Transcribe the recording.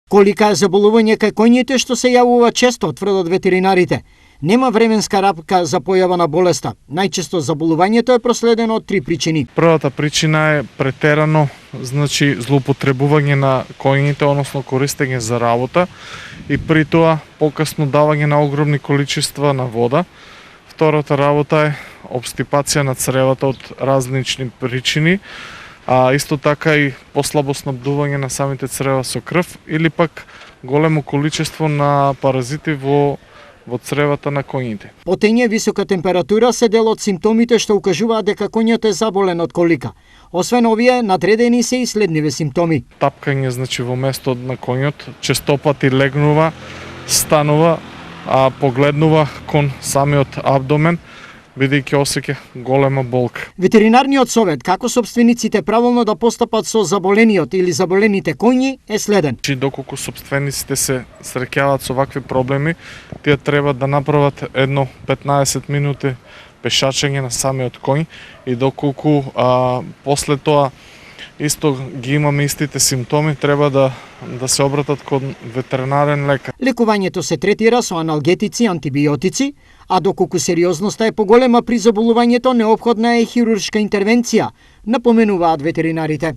Колика е заболување кај коњите што се јавува често, тврдат ветеринарите. Нема временска рамка за појава на болеста. Најчесто заболувањето е проследено од 3 причини. Првата причина е претерано, злоупотребување на коњите, односно користење за работа и при тоа покасно давање на огромни количества на вода. Втората работа е обстипација на цревата од различни причини, а исто така и послабо снабдување на самите црева со крв или пак големо количество на паразити во цревата на коњите. Потење, висока температура се дел од симптомите што укажуваат дека коњот е заболен од колика. Освен овие, надредени се и следниве симптоми. Тапкање во место на коњот, честопати легнува, станува, а погледнува кон самиот абдомен, бидејќи осеќа голема болка. Ветеринарниот совет како собствениците правилно да постапат со заболениот или заболените коњи е следен. Доколку собствениците се среќаваат со вакви проблеми, тие треба да направат едно 15 минути пешачење на самиот коњ и доколку после тоа исто ги имаме истите симптоми, треба да се обратат кон ветеринарен лекар. Лекувањето се третира со аналгетици, антибиотици, а доколку сериозноста е поголема при заболувањето, неопходна е хируршка интервенција, напоменуваат ветеринарите.